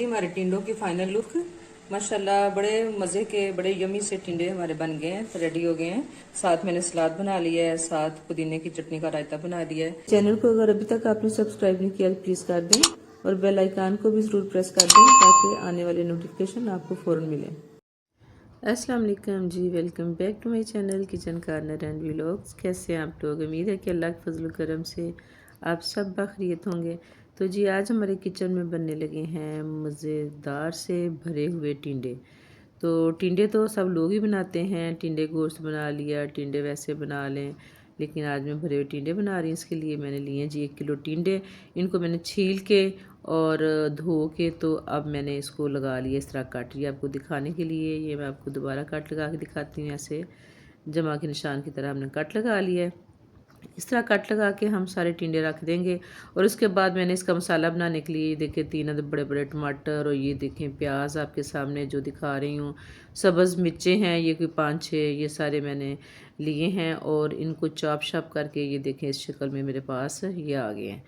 हमारे टिंडों की final look. माशाल्लाह बड़े मज़े के बड़े यमी से टिंडे हमारे बन गए हैं, तो रेडी हो गए हैं। साथ मैंने सलाद बना लिया है, साथ पुदीने की चटनी का रायता बना दिया है। चैनल को अगर अभी तक आपने सब्सक्राइब नहीं किया तो प्लीज़ कर दें और बेल आइकान को भी ज़रूर प्रेस कर दें ताकि आने वाले नोटिफिकेशन आपको फ़ौरन मिले। अस्सलाम वालेकुम जी, welcome back to my channel kitchen corner and vlogs. कैसे हैं आप लोग? उम्मीद है कि अल्लाह के फजल करम से आप सब बखैरियत होंगे। तो जी आज हमारे किचन में बनने लगे हैं मज़ेदार से भरे हुए टिंडे। तो टिंडे तो सब लोग ही बनाते हैं, टिंडे गोश्त बना लिया, टिंडे वैसे बना लें, लेकिन आज मैं भरे हुए टिंडे बना रही हूँ। इसके लिए मैंने लिए जी 1 किलो टिंडे। इनको मैंने छील के और धो के तो अब मैंने इसको लगा लिया, इस तरह काट लिया आपको दिखाने के लिए। ये मैं आपको दोबारा कट लगा के दिखाती हूँ। ऐसे जमा के निशान की तरह हमने कट लगा लिया है। इस तरह कट लगा के हम सारे टिंडे रख देंगे। और उसके बाद मैंने इसका मसाला बनाने के लिए देखें 3 अदद बड़े बड़े टमाटर और ये देखें प्याज आपके सामने जो दिखा रही हूँ। सब्ज़ मिर्चें हैं ये कोई 5-6, ये सारे मैंने लिए हैं और इनको चॉप शॉप करके ये देखें इस शक्ल में मेरे पास ये आ गए हैं।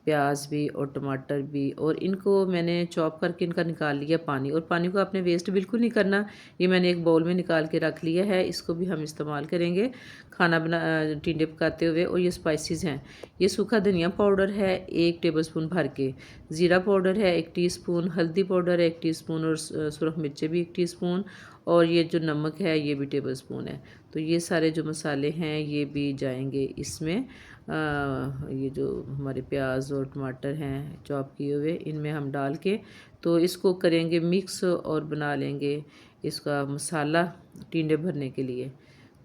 प्याज भी और टमाटर भी, और इनको मैंने चॉप करके इनका निकाल लिया पानी। और पानी को आपने वेस्ट बिल्कुल नहीं करना। ये मैंने एक बाउल में निकाल के रख लिया है, इसको भी हम इस्तेमाल करेंगे खाना बना टिंडे पकाते हुए। और ये स्पाइसेस हैं, ये सूखा धनिया पाउडर है 1 टेबलस्पून भर के, ज़ीरा पाउडर है 1 टीस्पून, हल्दी पाउडर है 1 टीस्पून और सुरख मिर्चें भी 1 टीस्पून, और ये जो नमक है ये भी टेबलस्पून है। तो ये सारे जो मसाले हैं ये भी जाएंगे इसमें। ये जो हमारे प्याज और टमाटर हैं चॉप किए हुए, इनमें हम डाल के तो इसको करेंगे मिक्स और बना लेंगे इसका मसाला टिंडे भरने के लिए।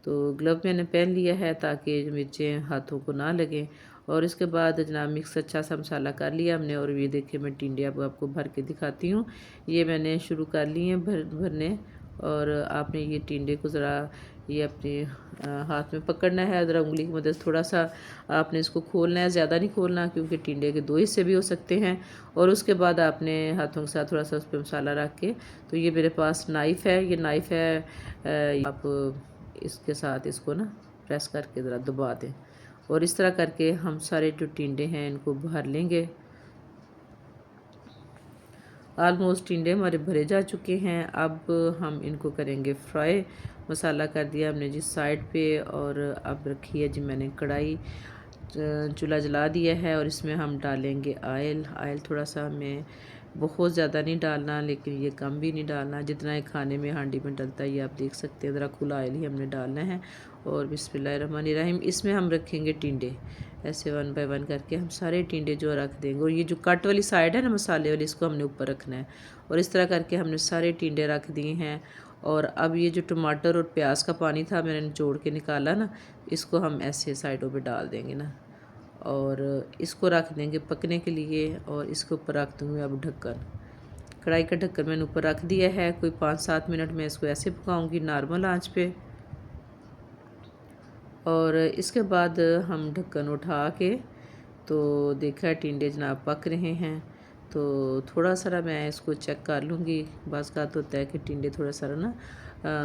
तो ग्लव मैंने पहन लिया है ताकि मिर्चें हाथों को ना लगें। और इसके बाद जनाब मिक्स अच्छा सा मसाला कर लिया हमने। और ये देखिए मैं टिंडे अब आपको भर के दिखाती हूँ। ये मैंने शुरू कर लिए हैं भरने। और आपने ये टिंडे को ज़रा ये अपने हाथ में पकड़ना है, ज़रा उंगली की मदद थोड़ा सा आपने इसको खोलना है, ज़्यादा नहीं खोलना क्योंकि टिंडे के 2 हिस्से भी हो सकते हैं। और उसके बाद आपने हाथों के साथ थोड़ा सा उस पर मसाला रख के, तो ये मेरे पास नाइफ़ है, ये नाइफ़ है, आप इसके साथ इसको ना प्रेस करके ज़रा दबा दें। और इस तरह करके हम सारे जो टिंडे हैं इनको भर लेंगे। ऑलमोस्ट टिंडे हमारे भरे जा चुके हैं। अब हम इनको करेंगे फ्राई। मसाला कर दिया हमने जी साइड पे, और अब रखी है जी मैंने कढ़ाई, चूल्हा जला दिया है और इसमें हम डालेंगे ऑयल। ऑयल थोड़ा सा हमें बहुत ज़्यादा नहीं डालना, लेकिन ये कम भी नहीं डालना, जितना ये खाने में हांडी में डलता है ये आप देख सकते हैं। ज़रा खुला ऑयल ही हमने डालना है। और बिस्मिल्लाहिर्रहमानिर्रहीम इसमें हम रखेंगे टिंडे, ऐसे 1 बाय 1 करके हम सारे टिंडे जो रख देंगे। और ये जो कट वाली साइड है ना मसाले वाली, इसको हमने ऊपर रखना है। और इस तरह करके हमने सारे टिंडे रख दिए हैं। और अब ये जो टमाटर और प्याज का पानी था मैंने निचोड़ के निकाला ना, इसको हम ऐसे साइडों पे डाल देंगे ना, और इसको रख देंगे पकने के लिए। और इसके ऊपर रख दूँगी अब ढक्कन। कढ़ाई का ढक्कन मैंने ऊपर रख दिया है। कोई 5-7 मिनट में इसको ऐसे पकाऊंगी नॉर्मल आंच पे। और इसके बाद हम ढक्कन उठा के तो देखा टिंडे जनाब पक रहे हैं। तो थोड़ा सा मैं इसको चेक कर लूँगी। बाज़ का होता है कि टिंडे थोड़ा सा ना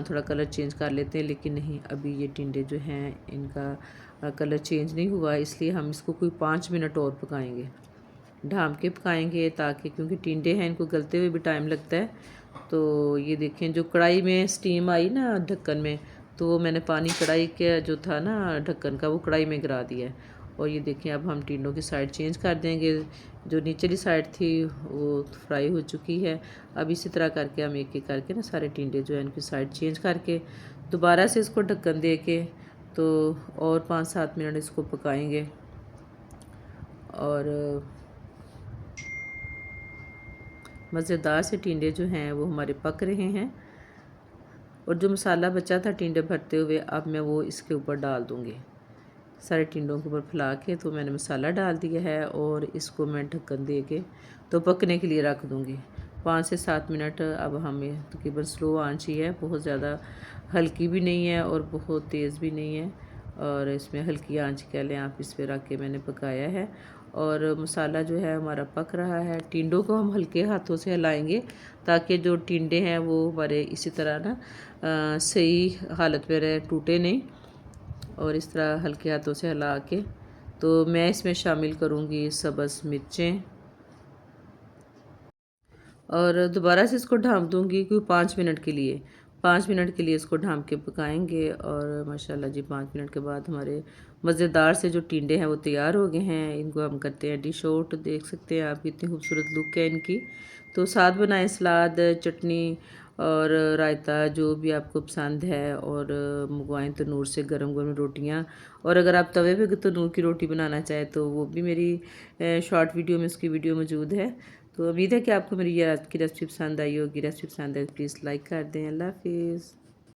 थोड़ा कलर चेंज कर लेते हैं, लेकिन नहीं, अभी ये टिंडे जो हैं इनका कलर चेंज नहीं हुआ, इसलिए हम इसको कोई 5 मिनट और पकाएंगे, ढाँप के पकाएंगे, ताकि क्योंकि टिंडे हैं इनको गलते हुए भी टाइम लगता है। तो ये देखें जो कढ़ाई में स्टीम आई ना ढक्कन में, तो वो मैंने पानी कढ़ाई के जो था ना ढक्कन का वो कढ़ाई में गिरा दिया है। और ये देखें अब हम टिंडों की साइड चेंज कर देंगे। जो नीचली साइड थी वो फ्राई हो चुकी है। अब इसी तरह करके हम एक एक करके ना सारे टिंडे जो है इनकी साइड चेंज करके दोबारा से इसको ढक्कन दे के तो और 5-7 मिनट इसको पकाएंगे। और मज़ेदार से टिंडे जो हैं वो हमारे पक रहे हैं। और जो मसाला बचा था टिंडे भरते हुए अब मैं वो इसके ऊपर डाल दूँगी। सारे टिंडों के ऊपर फैला के तो मैंने मसाला डाल दिया है और इसको मैं ढक्कन दे के तो पकने के लिए रख दूँगी 5 से 7 मिनट। अब हमें तकरीबन स्लो आंच ही है, बहुत ज़्यादा हल्की भी नहीं है और बहुत तेज़ भी नहीं है, और इसमें हल्की आंच कह लें आप, इस पर रख के मैंने पकाया है। और मसाला जो है हमारा पक रहा है। टिंडों को हम हल्के हाथों से हिलाएंगे ताकि जो टिंडे हैं वो हमारे इसी तरह ना सही हालत में रहे, टूटे नहीं। और इस तरह हल्के हाथों से हिला के तो मैं इसमें शामिल करूँगी सब्ज़ मिर्चें और दोबारा से इसको ढाँप दूँगी क्योंकि 5 मिनट के लिए, 5 मिनट के लिए इसको ढाँप के पकाएंगे। और माशाल्लाह जी 5 मिनट के बाद हमारे मज़ेदार से जो टिंडे हैं वो तैयार हो गए हैं। इनको हम करते हैं डिश आउट। देख सकते हैं आप कितनी खूबसूरत लुक है इनकी। तो साथ बनाएं सलाद, चटनी और रायता जो भी आपको पसंद है, और मंगवाएं तनूर से गरम गरम रोटियां। और अगर आप तवे पे तनूर की रोटी बनाना चाहें तो वो भी मेरी शॉर्ट वीडियो में उसकी वीडियो मौजूद है। तो उम्मीद है कि आपको मेरी ये आज की रेसिपी पसंद आई होगी। रेसिपी पसंद है तो प्लीज़ लाइक कर दें। अल्लाह हाफिज़।